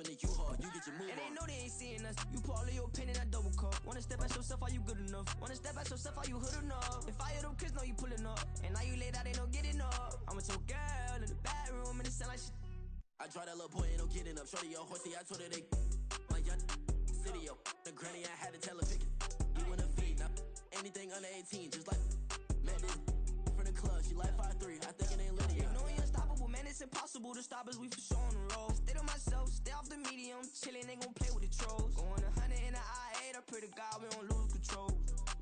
in the U-Haul, you get your move on. And they know they ain't seeing us. You put all of your pen in that double cup. Wanna step at yourself, are you good enough? Wanna step at yourself, are you hood enough? If I hear them kids know you pulling up, and now you laid out, they don't get enough. I'm with your girl in the bedroom, and it sound like shit. I draw that little boy, ain't no getting up. Shorty, your horsey, I told her they my young city, yo. The granny, I had to tell her pick it. You in a feed, now anything under 18, just like met this from the club. She like 5'3", I think it ain't Lydia. You know we unstoppable, man, it's impossible to stop us, we for sure on the road. Stay to myself, stay off the medium, chillin', they gon' play with the trolls. Going 100 in the I-8, I pray to God we don't lose control.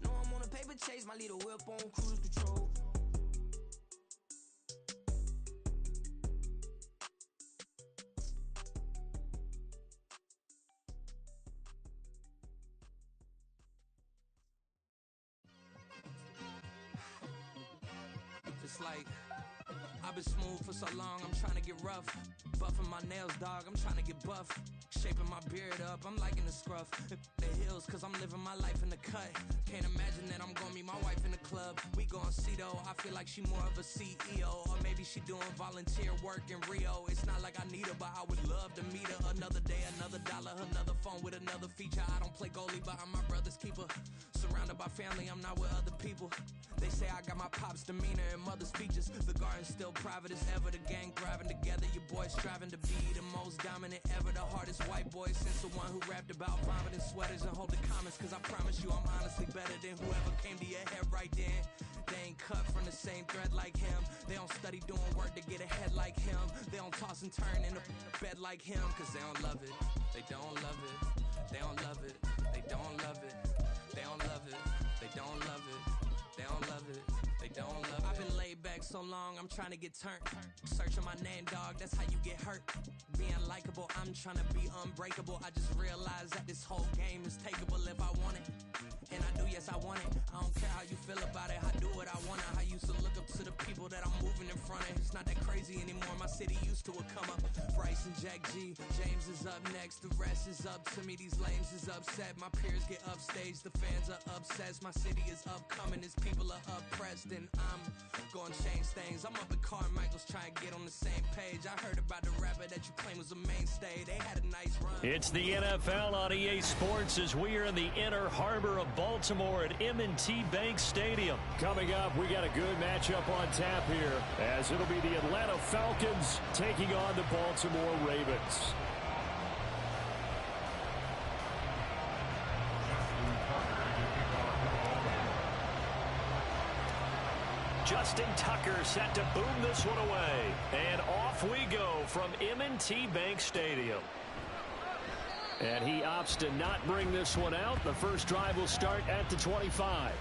Know I'm on a paper chase, my leader whip on cruise control. It's like, I've been smooth for so long, I'm trying to get rough. Buffing my nails, dog, I'm trying to get buff. Shaping my beard up, I'm liking the scruff. The heels, cause I'm living my life in the cut. Can't imagine that I'm gonna meet my wife in the club. We gon' see though, I feel like she more of a CEO. Or maybe she doing volunteer work in Rio. It's not like I need her, but I would love to meet her. Another day, another dollar, another phone with another feature. I don't play goalie, but I'm my brother's keeper. Surrounded by family, I'm not with other people. They say I got my pop's demeanor and mother's features. The garden's still private as ever. The gang thriving together. Your boys striving to be the most dominant ever. The hardest white boy since the one who rapped about vomiting sweaters and hold the comments. Cause I promise you I'm honestly better than whoever came to your head right then. They ain't cut from the same thread like him. They don't study doing work to get ahead like him. They don't toss and turn in the bed like him. Cause they don't love it. They don't love it. They don't love it. They don't love it. They don't love it. They don't love it. They don't love it, they don't love it. I've been laid back so long, I'm trying to get turned. Searching my name, dog, that's how you get hurt. Being likable, I'm trying to be unbreakable. I just realized that this whole game is takeable if I want it. And I do, yes, I want it. I don't care how you feel about it, I do what I want. I used to look up to the people that I'm moving in front of. It's not that crazy anymore, my city used to come up. Bryce and Jack G, James is up next. The rest is up to me, these lames is upset. My peers get upstage, the fans are obsessed. My city is upcoming, its people are oppressed. And I'm gonna change things. I'm up at Carmichael's trying to get on the same page. I heard about the rapper that you claim was a mainstay. They had a nice run. It's the NFL on EA Sports as we are in the inner harbor of Baltimore at M&T Bank Stadium. Coming up, we got a good matchup on tap here as it'll be the Atlanta Falcons taking on the Baltimore Ravens. Justin Tucker set to boom this one away. And off we go from M&T Bank Stadium. And he opts to not bring this one out. The first drive will start at the 25.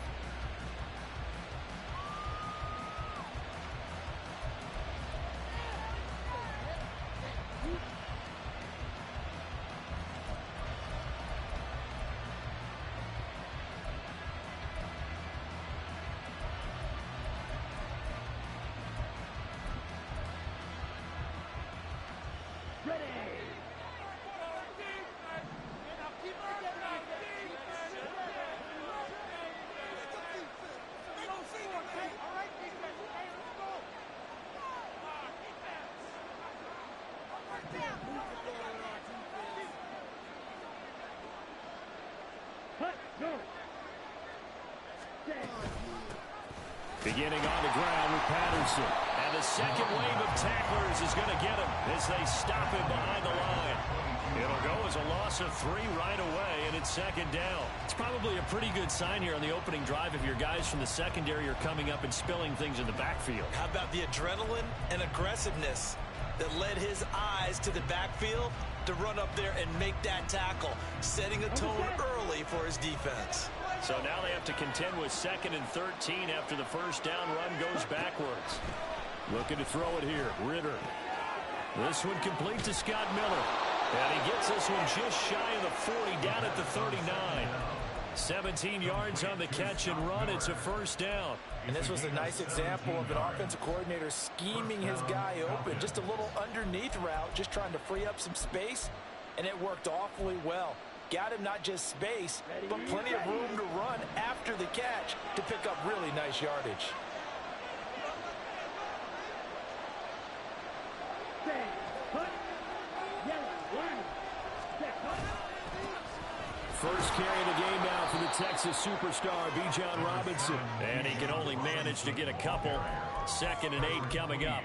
Beginning on the ground with Patterson. And the second wave of tacklers is going to get him as they stop him behind the line. It'll go as a loss of 3 right away, and it's second down. It's probably a pretty good sign here on the opening drive if your guys from the secondary are coming up and spilling things in the backfield. How about the adrenaline and aggressiveness that led his eyes to the backfield to run up there and make that tackle, setting a tone early for his defense. So now they have to contend with 2nd and 13 after the first down run goes backwards. Looking to throw it here, Ritter. This one complete to Scott Miller. And he gets this one just shy of the 40, down at the 39. 17 yards on the catch and run. It's a first down. And this was a nice example of an offensive coordinator scheming his guy open. Just a little underneath route, just trying to free up some space, and it worked awfully well. Got him not just space, but plenty of room to run after the catch to pick up really nice yardage. First carry of the game now for the Texas superstar, Bijan Robinson. And he can only manage to get a couple. 2nd and 8 coming up.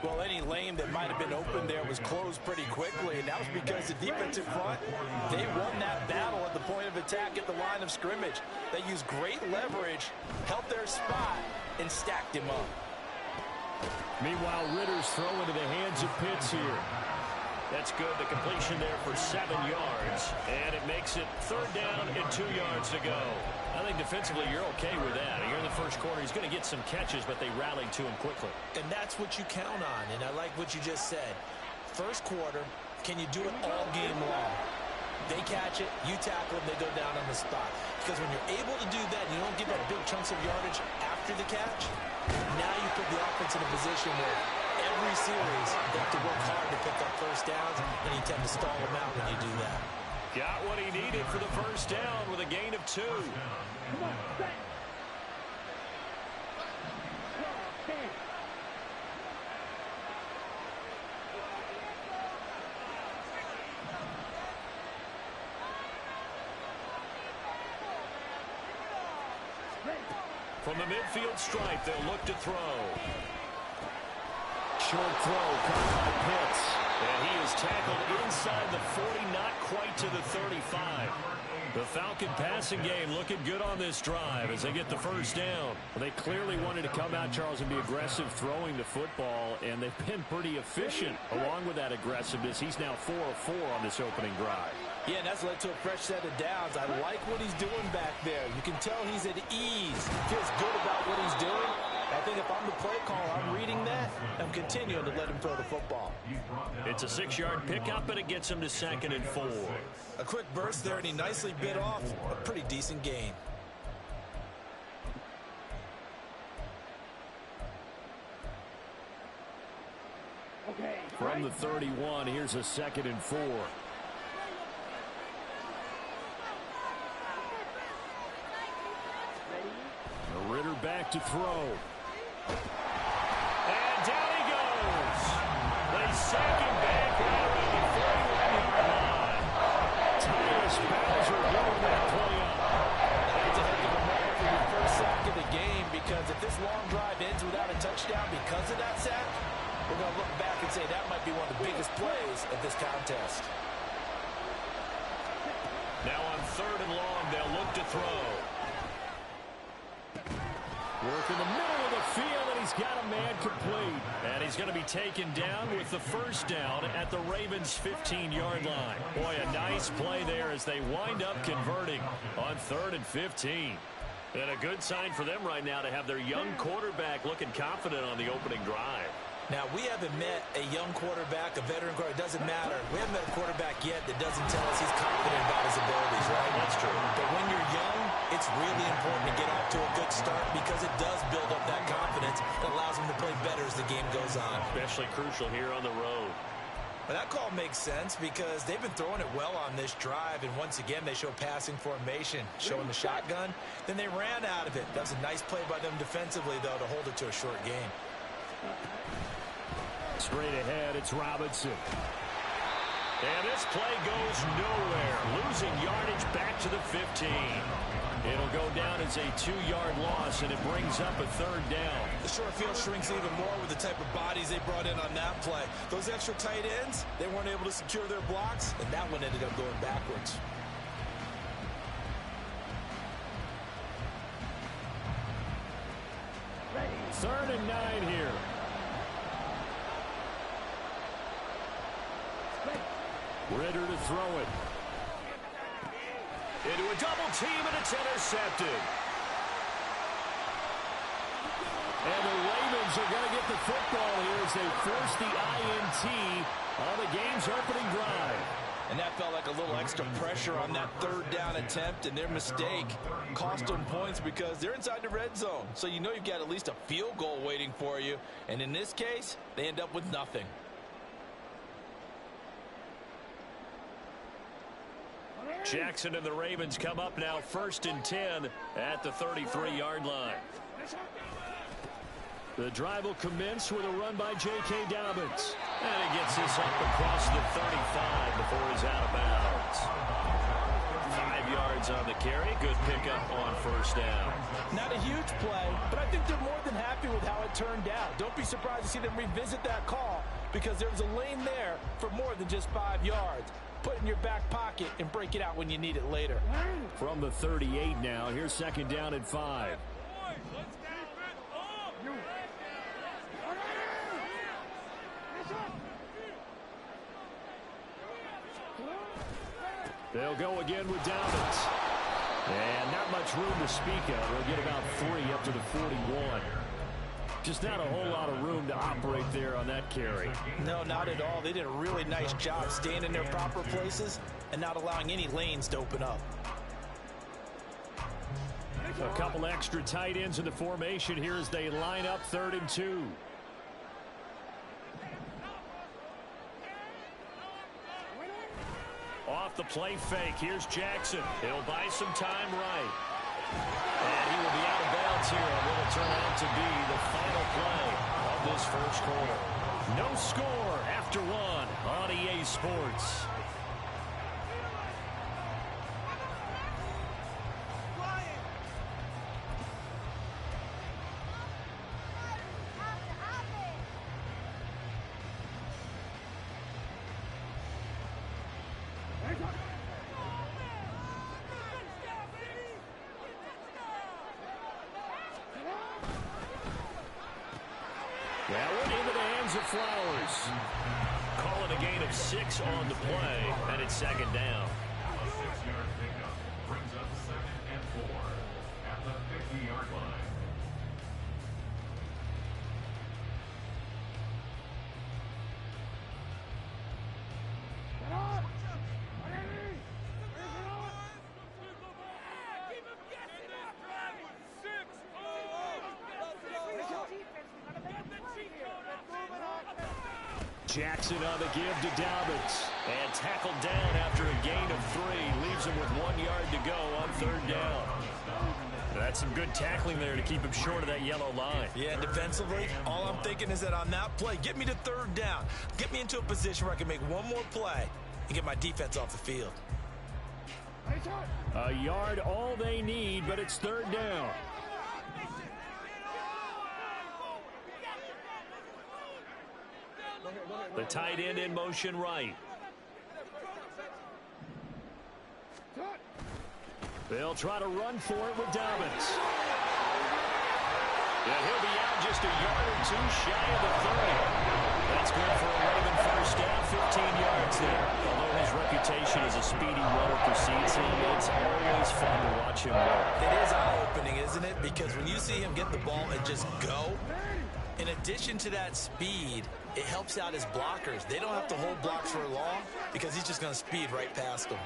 Well, any lane that might have been open there was closed pretty quickly, and that was because the defensive front, they won that battle at the point of attack at the line of scrimmage. They used great leverage, held their spot, and stacked him up. Meanwhile, Ritter's throw into the hands of Pitts here. That's good. The completion there for 7 yards. And it makes it 3rd down and 2 yards to go. I think defensively you're okay with that. You're in the first quarter. He's going to get some catches, but they rallied to him quickly. And that's what you count on. And I like what you just said. First quarter, can you do it all game long? They catch it, you tackle them, they go down on the spot. Because when you're able to do that, you don't give up big chunks of yardage after the catch. Now you put the offense in a position where every series they have to work hard to pick up first downs, and you tend to stall them out when you do that. Got what he needed for the first down with a gain of 2. From the midfield stripe, they'll look to throw. Short throw, caught by Pitts. And he is tackled inside the 40, not quite to the 35. The Falcon passing game looking good on this drive as they get the first down. Well, they clearly wanted to come out, Charles, and be aggressive throwing the football, and they've been pretty efficient along with that aggressiveness. He's now 4 of 4 on this opening drive. Yeah, and that's led to a fresh set of downs. I like what he's doing back there. You can tell he's at ease. Feels good about what he's doing. I think if I'm the play caller, I'm reading that. I'm continuing to let him throw the football. It's a 6-yard pickup, and it gets him to 2nd and 4. A quick burst there, and he nicely bit off a pretty decent gain. From the 31, here's a 2nd and 4. Ritter back to throw. And down he goes. They sack him back out at the 41-yard line. Tyus Bowser blowing that play up. That's a heck of a moment for your first sack of the game, because if this long drive ends without a touchdown because of that sack, we're going to look back and say that might be one of the biggest plays of this contest. Now on 3rd and long, they'll look to throw. Work in the middle of the field, and he's got a man complete. And he's going to be taken down with the first down at the Ravens' 15-yard line. Boy, a nice play there as they wind up converting on 3rd and 15. And a good sign for them right now to have their young quarterback looking confident on the opening drive. Now, we haven't met a young quarterback, a veteran quarterback. It doesn't matter. We haven't met a quarterback yet that doesn't tell us he's confident about his abilities, right? That's true. But when you're young, it's really important to get off to a good start because it does build up that confidence that allows him to play better as the game goes on. Especially crucial here on the road. But that call makes sense because they've been throwing it well on this drive, and once again, they show passing formation, showing the shotgun. Then they ran out of it. That was a nice play by them defensively, though, to hold it to a short game. Straight ahead, it's Robinson. And this play goes nowhere. Losing yardage back to the 15. It'll go down as a 2-yard loss, and it brings up a 3rd down. The short field shrinks even more with the type of bodies they brought in on that play. Those extra tight ends, they weren't able to secure their blocks, and that one ended up going backwards. Third and 9 here. Ritter to throw it. Into a double team, and it's intercepted. And the Ravens are going to get the football here as they force the INT on the game's opening drive. And that felt like a little extra pressure on that 3rd down attempt, and their mistake cost them points because they're inside the red zone. So you know you've got at least a field goal waiting for you. And in this case, they end up with nothing. Jackson and the Ravens come up now 1st and 10 at the 33-yard line. The drive will commence with a run by J.K. Dobbins. And he gets this up across the 35 before he's out of bounds. 5 yards on the carry. Good pickup on first down. Not a huge play, but I think they're more than happy with how it turned out. Don't be surprised to see them revisit that call because there was a lane there for more than just 5 yards. Put it in your back pocket and break it out when you need it later. From the 38 now, here's second down and 5. They'll go again with Dobbins. And not much room to speak of. They'll get about 3 up to the 41. Just not a whole lot of room to operate there on that carry. No, not at all. They did a really nice job staying in their proper places and not allowing any lanes to open up. A couple extra tight ends in the formation here as they line up 3rd and 2. Off the play fake, here's Jackson. He'll buy some time right. And he will be out of bounds here on what will turn out to be the final play of this first quarter. No score after 1 on EA Sports. That one into the hands of Flowers. Call it a gain of 6 on the play, and it's second down. A 6-yard pickup brings up 2nd and 4 at the 50-yard line. Jackson on the give to Dobbins. And tackled down after a gain of 3. Leaves him with 1 yard to go on 3rd down. That's some good tackling there to keep him short of that yellow line. Yeah, and defensively, all I'm thinking is that on that play, get me to 3rd down. Get me into a position where I can make one more play and get my defense off the field. A yard all they need, but it's 3rd down. The tight end in motion right. They'll try to run for it with Dobbins. And he'll be out just a yard or 2 shy of the 30. That's good for a Raven first down, 15 yards there. Although his reputation as a speedy runner precedes him, it's always fun to watch him work. It is eye-opening, isn't it? Because when you see him get the ball and just go, in addition to that speed, it helps out his blockers. They don't have to hold blocks for long because he's just going to speed right past them.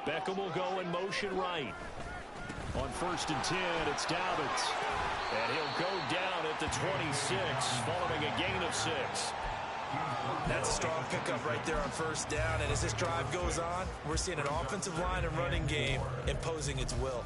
Beckham will go in motion right. On 1st and 10, it's Dobbins. And he'll go down at the 26 following a gain of 6. That's a strong pickup right there on 1st down. And as this drive goes on, we're seeing an offensive line and running game imposing its will.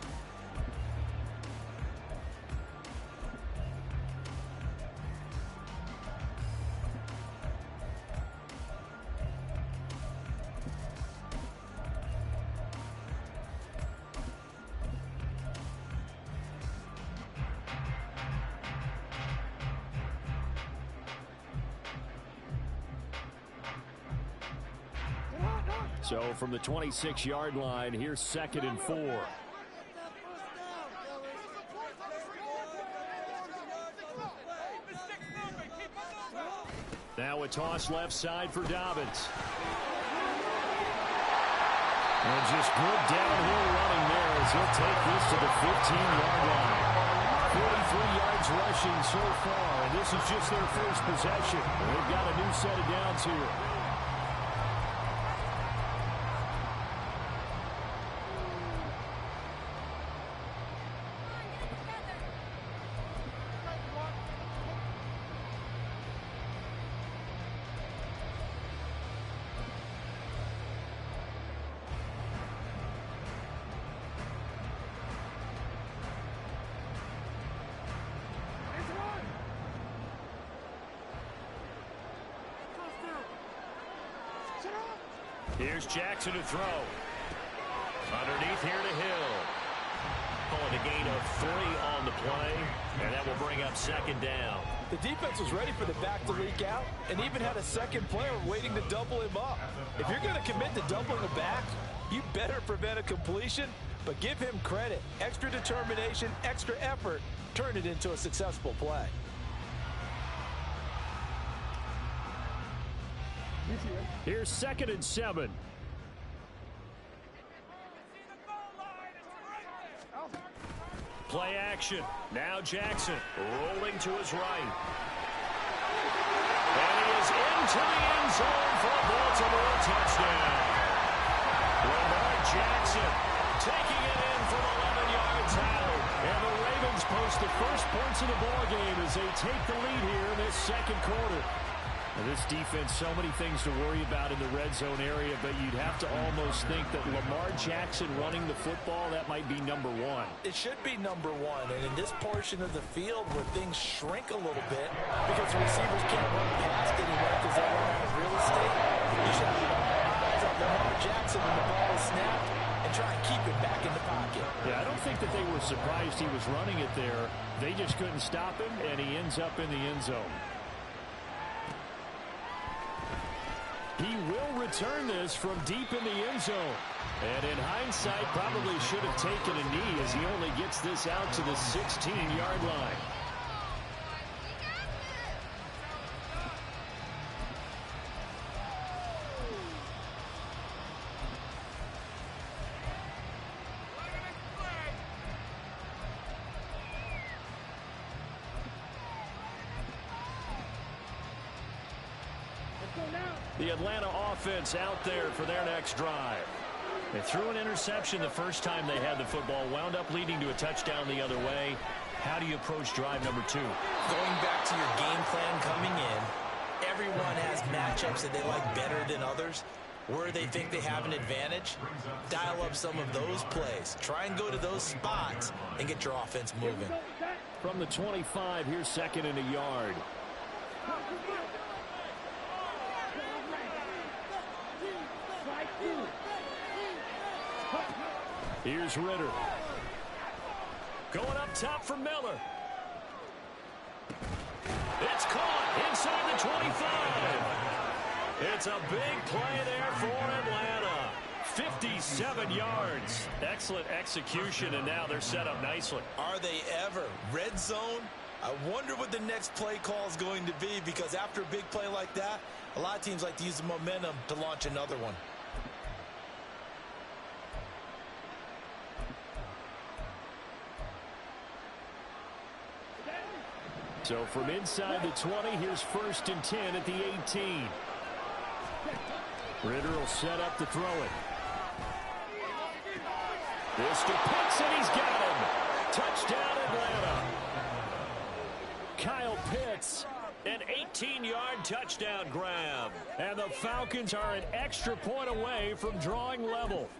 So from the 26-yard line, here's 2nd and 4. Now a toss left side for Dobbins. And just good downhill running there as he'll take this to the 15-yard line. 43 yards rushing so far, and this is just their first possession. They've got a new set of downs here. Here's Jackson to throw. Underneath here to Hill. Calling a gain of 3 on the play, and that will bring up second down. The defense was ready for the back to leak out and even had a second player waiting to double him up. If you're going to commit to doubling a back, you better prevent a completion, but give him credit. Extra determination, extra effort, turn it into a successful play. Here's 2nd and 7. Play action. Now Jackson rolling to his right. And he is into the end zone for a Baltimore touchdown. Lamar Jackson taking it in from 11 yards out. And the Ravens post the first points of the ballgame as they take the lead here in this second quarter. And this defense, so many things to worry about in the red zone area, but you'd have to almost think that Lamar Jackson running the football, that might be number 1. It should be number 1, and in this portion of the field where things shrink a little bit because the receivers can't run past anywhere because they run out of real estate, you should have your eyes on Lamar Jackson when the ball is snapped and try and keep it back in the pocket. Yeah, I don't think that they were surprised he was running it there. They just couldn't stop him, and he ends up in the end zone. He will return this from deep in the end zone. And in hindsight, probably should have taken a knee as he only gets this out to the 16-yard line. The Atlanta offense out there for their next drive. They threw an interception the first time they had the football, wound up leading to a touchdown the other way. How do you approach drive number 2? Going back to your game plan coming in, everyone has matchups that they like better than others. Where they think they have an advantage, dial up some of those plays. Try and go to those spots and get your offense moving. From the 25, here's 2nd and a yard. Here's Ritter. Going up top for Miller. It's caught inside the 25. It's a big play there for Atlanta. 57 yards. Excellent execution, and now they're set up nicely. Are they ever? Red zone? I wonder what the next play call is going to be, because after a big play like that, a lot of teams like to use the momentum to launch another one. So from inside the 20, here's 1st and 10 at the 18. Ritter will set up to throw it. This to Pitts, and he's got him. Touchdown, Atlanta. Kyle Pitts, an 18-yard touchdown grab. And the Falcons are an extra point away from drawing level.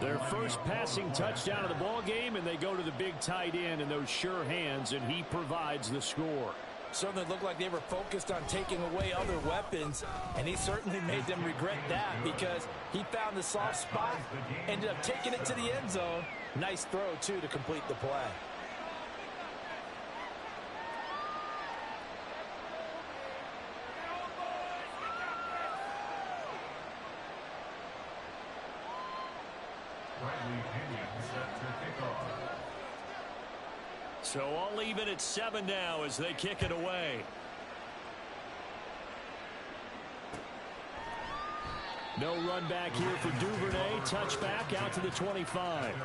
Their first passing touchdown of the ball game, and they go to the big tight end in those sure hands, and he provides the score. Certainly looked like they were focused on taking away other weapons, and he certainly made them regret that because he found the soft spot, ended up taking it to the end zone. Nice throw, too, to complete the play. So I'll leave it at 7 now as they kick it away. No run back here for Duvernay. Touchback out to the 25.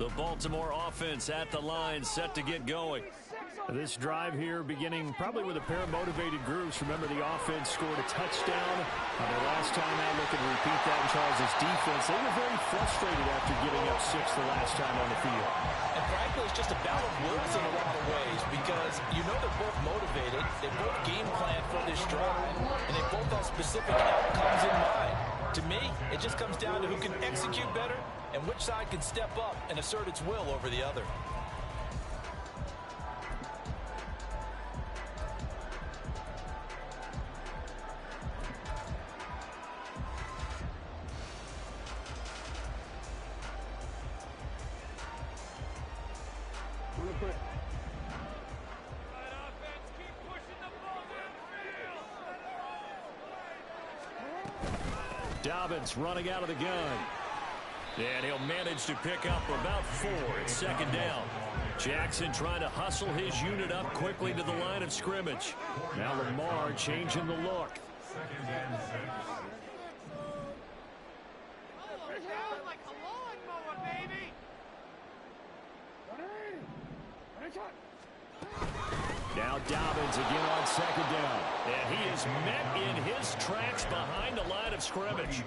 The Baltimore offense at the line, set to get going. This drive here beginning probably with a pair of motivated groups. Remember, the offense scored a touchdown on their last time out. Looking to repeat that in Charles' defense. They were very frustrated after giving up 6 the last time on the field. And frankly, it's just a battle of wills in a lot of ways because you know they're both motivated. They both game plan for this drive, and they both have specific outcomes in mind. To me, it just comes down to who can execute better and which side can step up and assert its will over the other. Dobbins running out of the gun. And he'll manage to pick up about 4 at second down. Jackson trying to hustle his unit up quickly to the line of scrimmage. Now Lamar changing the look. Now Dobbins again on second down. And he is met in his tracks behind the line of scrimmage.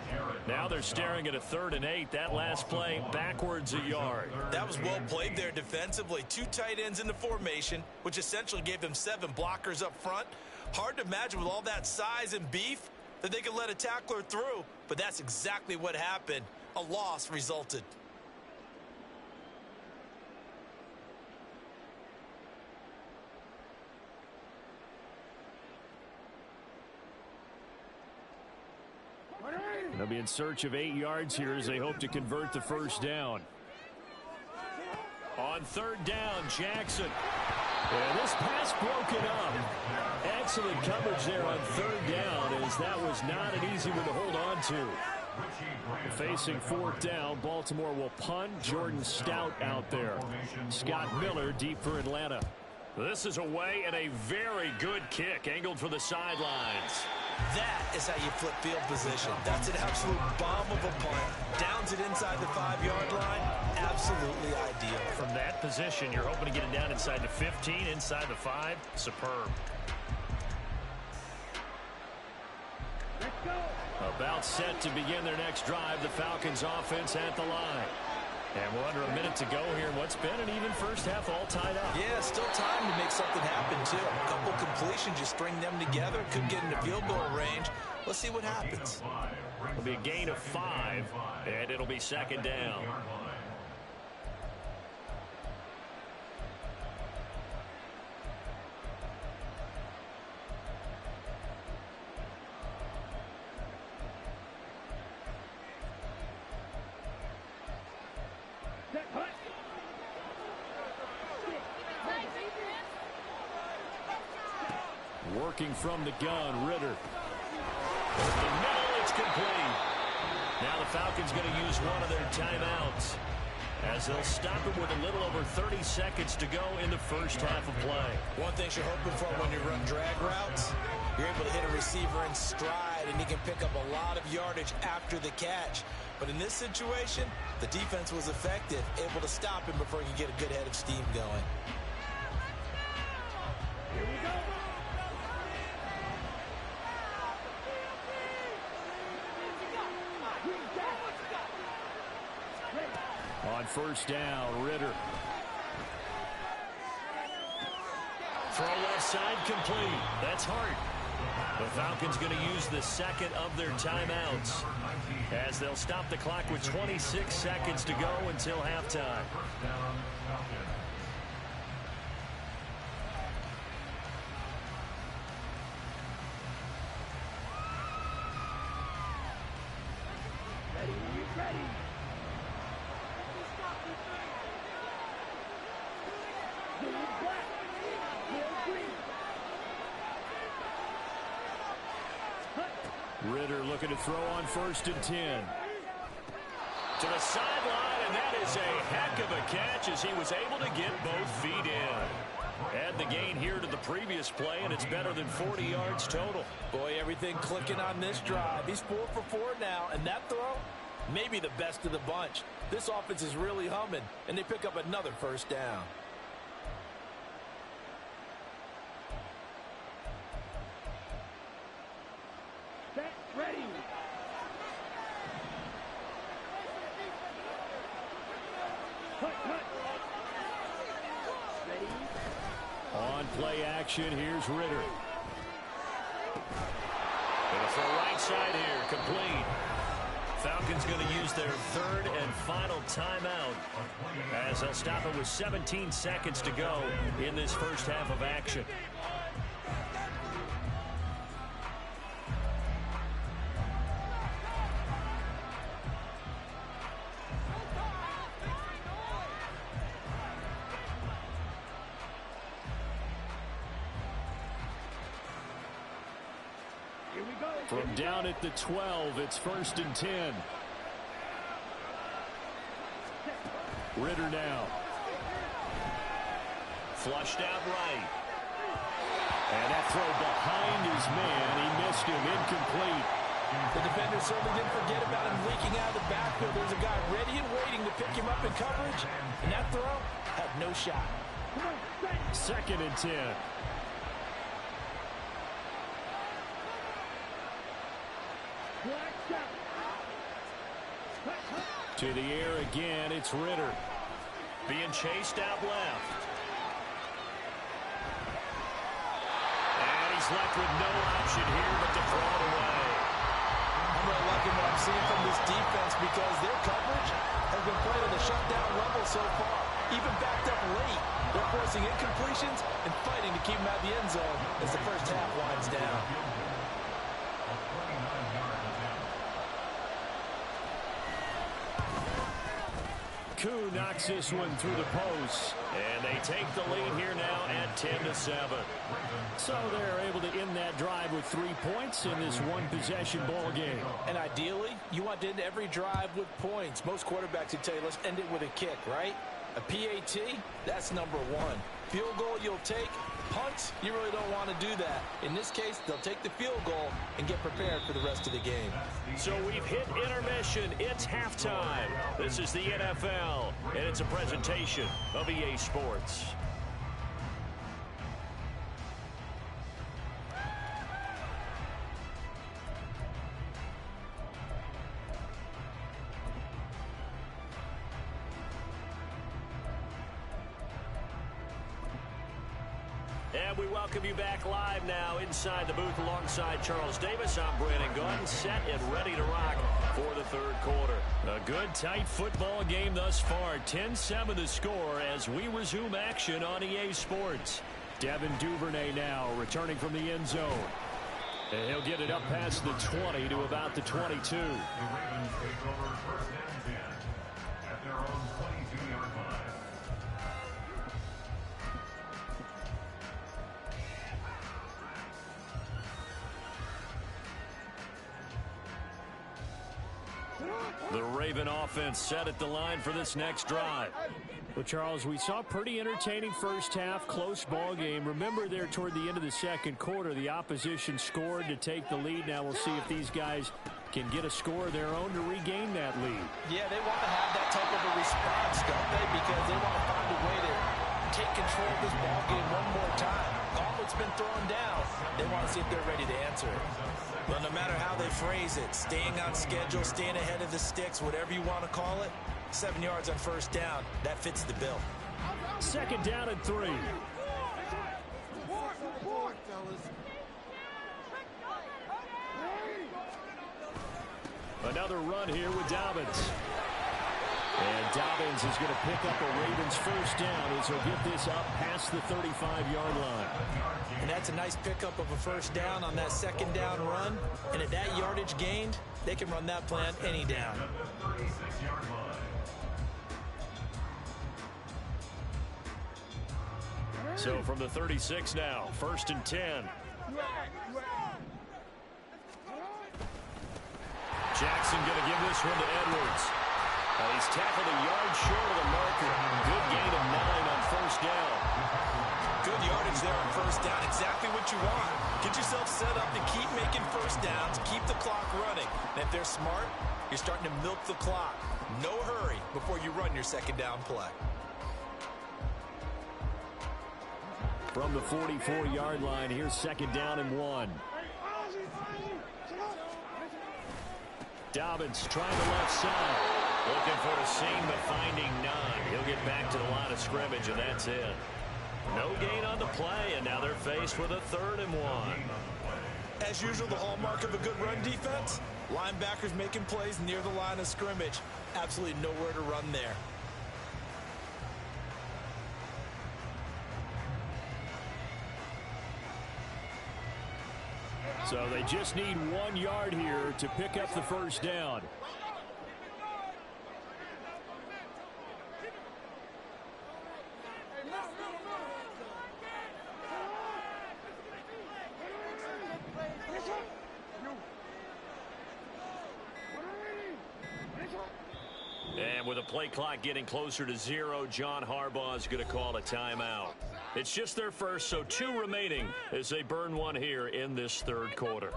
Now they're staring at a 3rd and 8. That last play backwards a yard. That was well played there defensively. 2 tight ends in the formation, which essentially gave them 7 blockers up front. Hard to imagine with all that size and beef that they could let a tackler through, but that's exactly what happened. A loss resulted. They'll be in search of 8 yards here as they hope to convert the first down. On 3rd down, Jackson. And this pass broken up. Excellent coverage there on 3rd down, as that was not an easy one to hold on to. Facing 4th down, Baltimore will punt. Jordan Stout out there. Scott Miller deep for Atlanta. This is away and a very good kick angled for the sidelines. That is how you flip field position. That's an absolute bomb of a punt. Downs it inside the 5-yard line. Absolutely ideal. From that position, you're hoping to get it down inside the 15, inside the 5. Superb. About set to begin their next drive. The Falcons offense at the line. And we're under a minute to go here in what's been an even first half, all tied up. Yeah, still time to make something happen, too. A couple completions, you string them together, could get into field goal range. Let's see what happens. It'll be a gain of 5, and it'll be 2nd down. Working from the gun, Ritter. In the middle, it's complete. Now the Falcons going to use one of their timeouts as they'll stop it with a little over 30 seconds to go in the first half of play. One thing you're hoping for when you run drag routes, you're able to hit a receiver in stride, and he can pick up a lot of yardage after the catch. But in this situation, the defense was effective, able to stop him before he could get a good head of steam going. Here we go. On 1st down, Ritter. Throw left side complete. That's Hart. The Falcons going to use the 2nd of their timeouts as they'll stop the clock with 26 seconds to go until halftime. Ritter looking to throw on 1st and 10. To the sideline, and that is a heck of a catch as he was able to get both feet in. Add the gain here to the previous play, and it's better than 40 yards total. Boy, everything clicking on this drive. He's 4 for 4 now, and that throw, maybe the best of the bunch. This offense is really humming, and they pick up another first down. Ready. On play action, here's Ritter. Gonna throw right side here, complete. Falcons going to use their third and final timeout as they'll stop it with 17 seconds to go in this first half of action. From down at the 12, it's 1st and 10. Ritter now. Flushed out right. And that throw behind his man. He missed him. Incomplete. The defender certainly didn't forget about him leaking out of the backfield. There's a guy ready and waiting to pick him up in coverage. And that throw had no shot. 2nd and 10. To the air again, it's Ritter. Being chased out left. And he's left with no option here but to throw it away. I'm really liking what I'm seeing from this defense because their coverage has been played at a shutdown level so far. Even backed up late, they're forcing incompletions and fighting to keep them out of the end zone as the first half winds down. Koo knocks this one through the post. And they take the lead here now at 10-7. So they're able to end that drive with 3 points in this one-possession ball game. And ideally, you want to end every drive with points. Most quarterbacks would tell you, let's end it with a kick, right? A PAT, that's number 1. Field goal you'll take. Punts, you really don't want to do that. In this case, they'll take the field goal and get prepared for the rest of the game. So we've hit intermission. It's halftime. This is the NFL, and it's a presentation of EA Sports. And we welcome you back live now inside the booth alongside Charles Davis. I'm Brandon Gaudin, set and ready to rock for the third quarter. A good, tight football game thus far. 10-7 the score as we resume action on EA Sports. Devin Duvernay now returning from the end zone. And he'll get it up past the 20 to about the 22. The Ravens take over 1st and 10 at their own 22-yard line. The Raven offense set at the line for this next drive. Well, Charles, we saw a pretty entertaining first half, close ball game. Remember there toward the end of the second quarter, the opposition scored to take the lead. Now we'll see if these guys can get a score of their own to regain that lead. Yeah, they want to have that type of a response, don't they? Because they want to find a way to take control of this ball game one more time. Gauntlet's been thrown down. They want to see if they're ready to answer it. But no matter how they phrase it, staying on schedule, staying ahead of the sticks, whatever you want to call it, 7 yards on first down, that fits the bill. 2nd down and 3. Another run here with Dobbins. And Dobbins is going to pick up a Ravens first down as he'll get this up past the 35-yard line. And that's a nice pickup of a first down on that 2nd down run. And at that yardage gained, they can run that plan any down. So from the 36 now, 1st and 10. Jackson going to give this one to Edwards. He's tackled a yard short of the marker. Good gain of 9 on first down. Good yardage there on first down. Exactly what you want. Get yourself set up to keep making first downs, keep the clock running. And if they're smart, you're starting to milk the clock. No hurry before you run your second down play. From the 44-yard line, here's second down and 1. Dobbins trying the left side. Looking for a seam, but finding none. He'll get back to the line of scrimmage, and that's it. No gain on the play, and now they're faced with a 3rd and 1. As usual, the hallmark of a good run defense, linebackers making plays near the line of scrimmage. Absolutely nowhere to run there. So they just need 1 yard here to pick up the first down. And with the play clock getting closer to 0, John Harbaugh is going to call a timeout. It's just their first, so 2 remaining as they burn 1 here in this 3rd quarter.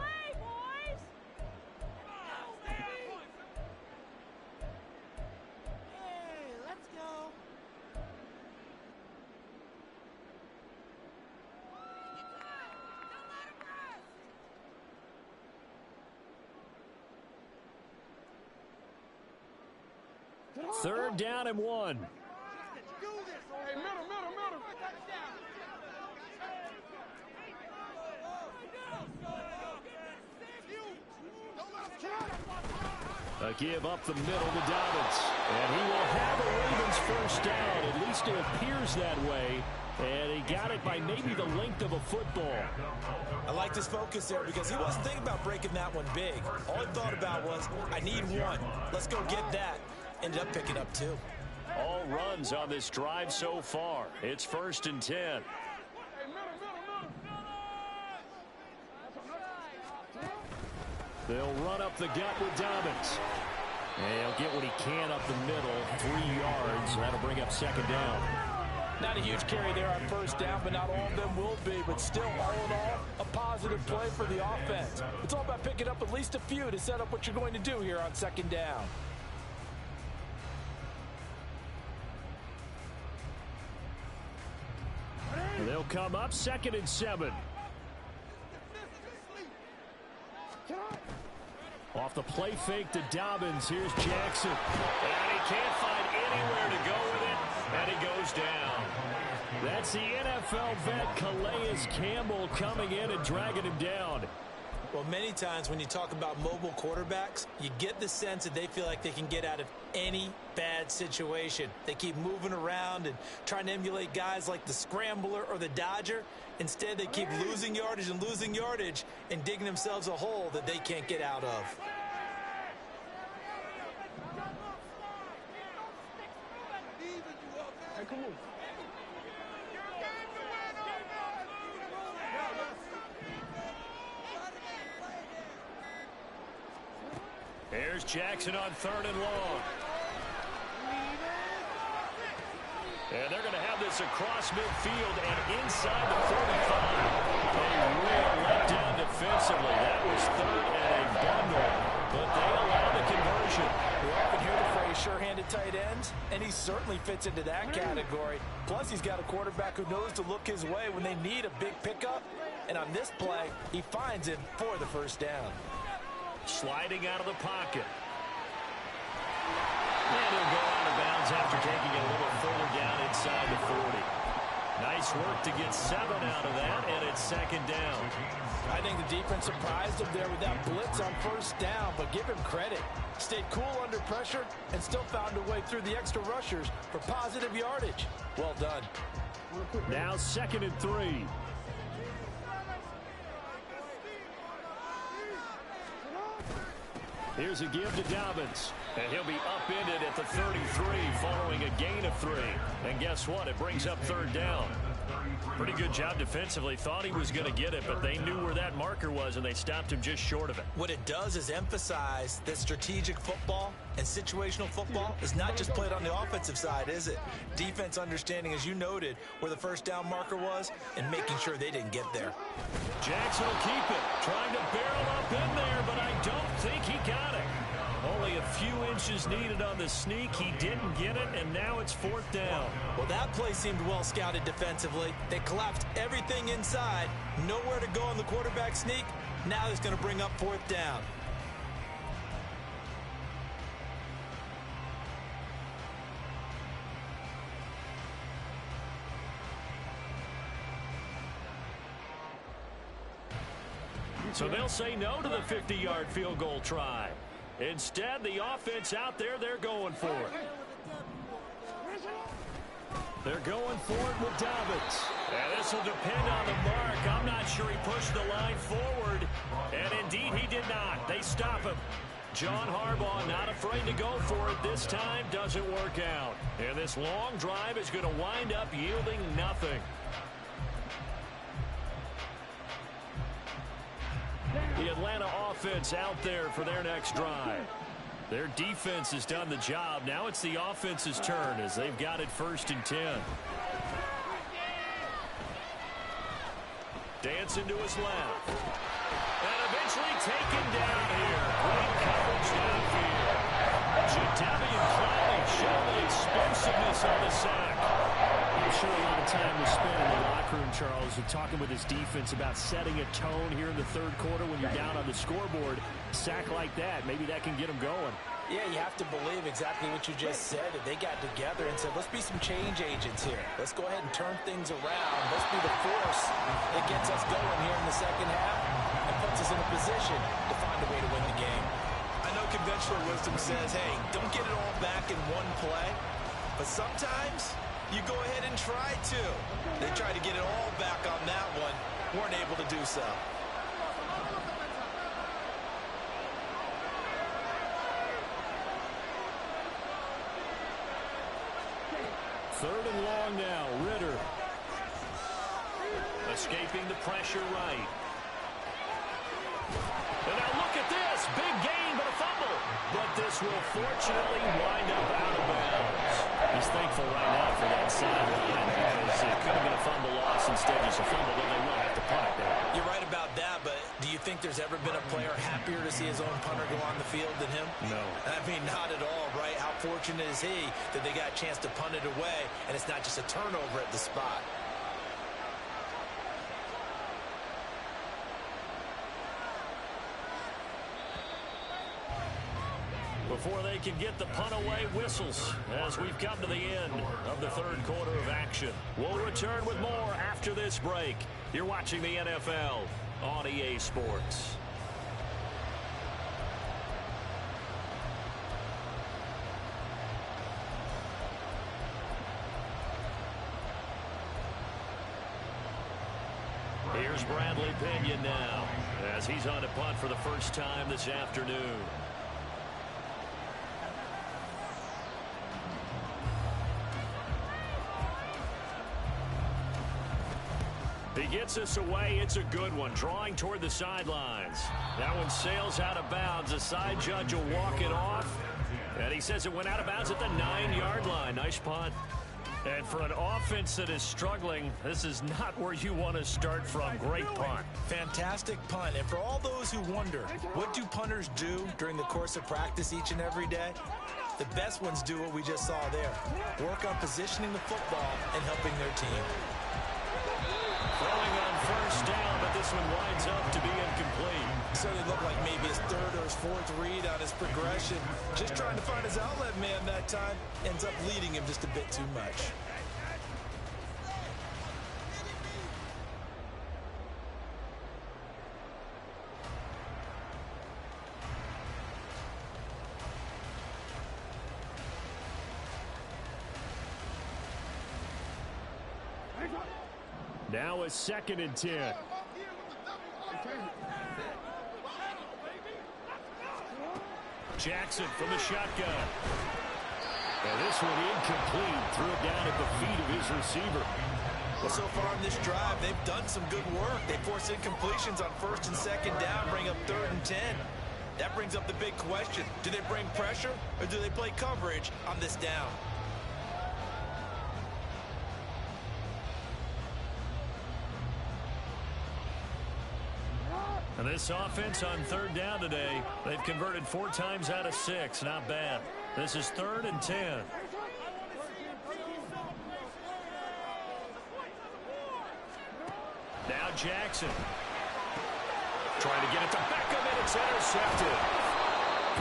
Third down and 1. A give up the middle to Dobbins. And he will have a Ravens first down. At least it appears that way. And he got it by maybe the length of a football. I liked his focus there because he wasn't thinking about breaking that one big. All he thought about was, I need 1. Let's go get that. Ended up picking up 2. All runs on this drive so far. It's 1st and 10. They'll run up the gut with Dobbins. And he'll get what he can up the middle, 3 yards. That'll bring up second down. Not a huge carry there on first down, but not all of them will be. But still, all in all, a positive play for the offense. It's all about picking up at least a few to set up what you're going to do here on second down. They'll come up 2nd and 7. Off the play fake to Dobbins. Here's Jackson. And he can't find anywhere to go with it. And he goes down. That's the NFL vet Calais Campbell coming in and dragging him down. Well, many times when you talk about mobile quarterbacks, you get the sense that they feel like they can get out of any bad situation. They keep moving around and trying to emulate guys like the Scrambler or the Dodger. Instead, they keep losing yardage and digging themselves a hole that they can't get out of. Hey, come on. Here's Jackson on 3rd and long. And they're going to have this across midfield and inside the 45. A real letdown defensively. That was 3rd and a bundle, but they allow the conversion. We often hear the phrase sure-handed tight ends, and he certainly fits into that category. Plus, he's got a quarterback who knows to look his way when they need a big pickup. And on this play, he finds him for the first down. Sliding out of the pocket. And he'll go out of bounds after taking it a little further down inside the 40. Nice work to get 7 out of that, and it's second down. I think the defense surprised him there with that blitz on first down, but give him credit. Stayed cool under pressure and still found a way through the extra rushers for positive yardage. Well done. Now 2nd and 3. Here's a give to Dobbins. And he'll be upended at the 33 following a gain of 3. And guess what? It brings up third down. Pretty good job defensively. Thought he was going to get it, but they knew where that marker was, and they stopped him just short of it. What it does is emphasize that strategic football and situational football is not just played on the offensive side, is it? Defense understanding, as you noted, where the first down marker was and making sure they didn't get there. Jackson will keep it. Trying to barrel up in there, but I don't think he got it. Only a few inches needed on the sneak. He didn't get it, and now it's fourth down. Well, that play seemed well scouted defensively. They collapsed everything inside. Nowhere to go on the quarterback sneak. Now he's going to bring up fourth down. So they'll say no to the 50-yard field goal try. Instead, the offense out there, they're going for it. They're going for it with Dobbins. And this will depend on the mark. I'm not sure he pushed the line forward. And indeed, he did not. They stop him. John Harbaugh not afraid to go for it this time. Doesn't work out. And this long drive is going to wind up yielding nothing. The Atlanta offense out there for their next drive. Their defense has done the job. Now it's the offense's turn as they've got it 1st and 10. Dancing to his left. And eventually taken down here. Great coverage downfield. Jadeveon Clowney showing the explosiveness on the sack. I'm sure a lot of time was spent in the locker room, Charles, with talking with his defense about setting a tone here in the third quarter when you're down on the scoreboard. Sack like that, maybe that can get them going. Yeah, you have to believe exactly what you just said. That they got together and said, let's be some change agents here. Let's go ahead and turn things around. Let's be the force that gets us going here in the second half and puts us in a position to find a way to win the game. I know conventional wisdom says, hey, don't get it all back in one play. But sometimes you go ahead and try to. They tried to get it all back on that one. Weren't able to do so. Third and long now. Ritter. Escaping the pressure right. And now look at this. Big gain, but a fumble. But this will fortunately wind up out of bounds. He's thankful right now for that sideline because it could have been a fumble loss. Instead, just a fumble, but they will have to punt it there. You're right about that, but do you think there's ever been a player happier to see his own punter go on the field than him? No. I mean, not at all, right? How fortunate is he that they got a chance to punt it away, and it's not just a turnover at the spot. Before they can get the punt away, whistles as we've come to the end of the third quarter of action. We'll return with more after this break. You're watching the NFL on EA Sports. Here's Bradley Pinion now as he's on to punt for the first time this afternoon. He gets us away. It's a good one. Drawing toward the sidelines. That one sails out of bounds. The side judge will walk it off. And he says it went out of bounds at the 9-yard line. Nice punt. And for an offense that is struggling, this is not where you want to start from. Great punt. Fantastic punt. And for all those who wonder, what do punters do during the course of practice each and every day? The best ones do what we just saw there. Work on positioning the football and helping their team. Throwing on first down, but this one winds up to be incomplete. Certainly looked like maybe his third or his fourth read on his progression. Just trying to find his outlet man that time. Ends up leading him just a bit too much. Now a 2nd and 10. Jackson from the shotgun. And this one incomplete. Threw it down at the feet of his receiver. Well, so far in this drive, they've done some good work. They force incompletions on 1st and 2nd down, bring up 3rd and 10. That brings up the big question. Do they bring pressure or do they play coverage on this down? And this offense on 3rd down today, they've converted 4 times out of 6. Not bad. This is 3rd and 10. Now Jackson. Trying to get it to Beckham, and it's intercepted.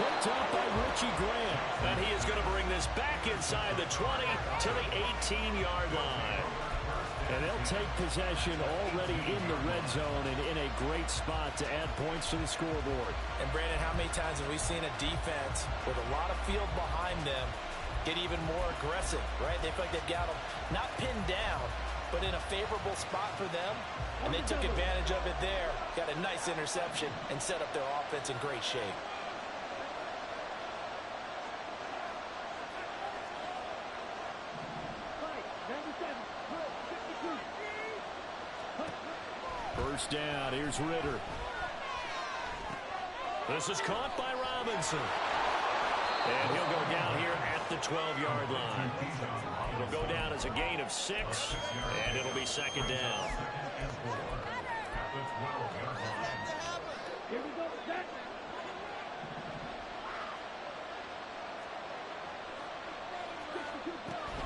Picked up by Richie Grant. And he is going to bring this back inside the 20 to the 18-yard line. And they'll take possession already in the red zone and in a great spot to add points to the scoreboard. And, Brandon, how many times have we seen a defense with a lot of field behind them get even more aggressive, right? They feel like they've got them not pinned down, but in a favorable spot for them, and they took advantage of it there, got a nice interception, and set up their offense in great shape. First down, here's Ritter. This is caught by Robinson. And he'll go down here at the 12-yard line. It'll go down as a gain of 6, and it'll be 2nd down. Here we go, set.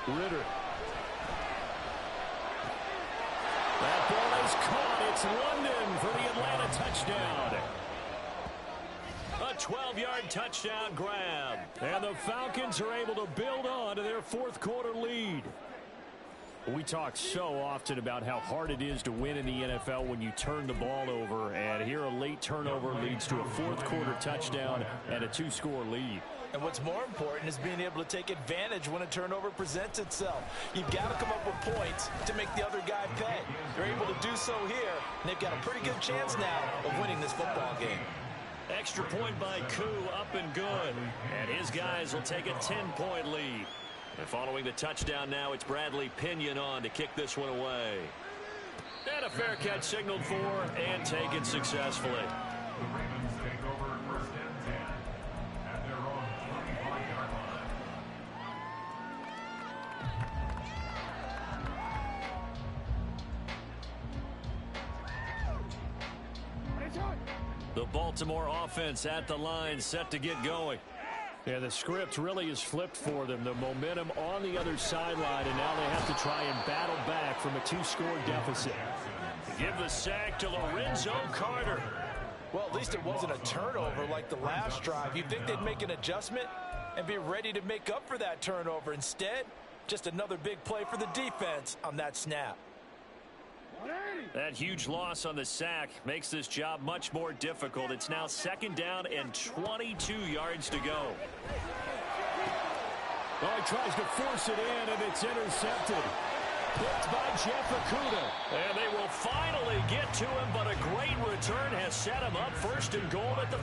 Ritter. That ball is caught. It's London for the Atlanta touchdown. A 12-yard touchdown grab. And the Falcons are able to build on to their 4th quarter lead. We talk so often about how hard it is to win in the NFL when you turn the ball over. And here a late turnover leads to a 4th quarter touchdown and a 2-score lead. And what's more important is being able to take advantage when a turnover presents itself. You've got to come up with points to make the other guy pay. They're able to do so here, and they've got a pretty good chance now of winning this football game. Extra point by Koo, up and good. And his guys will take a 10-point lead. And following the touchdown now, it's Bradley Pinion on to kick this one away. And a fair catch signaled for and taken successfully. The Ravens take over 1st and 10 at their own 25-yard line. The Baltimore offense at the line, set to get going. Yeah, the script really is flipped for them. The momentum on the other sideline, and now they have to try and battle back from a 2-score deficit. Give the sack to Lorenzo Carter. Well, at least it wasn't a turnover like the last drive. You'd think they'd make an adjustment and be ready to make up for that turnover. Instead, just another big play for the defense on that snap. That huge loss on the sack makes this job much more difficult. It's now 2nd down and 22 yards to go. Well, he tries to force it in, and it's intercepted. Picked by Jeff Okudah. And they will finally get to him, but a great return has set him up 1st and goal at the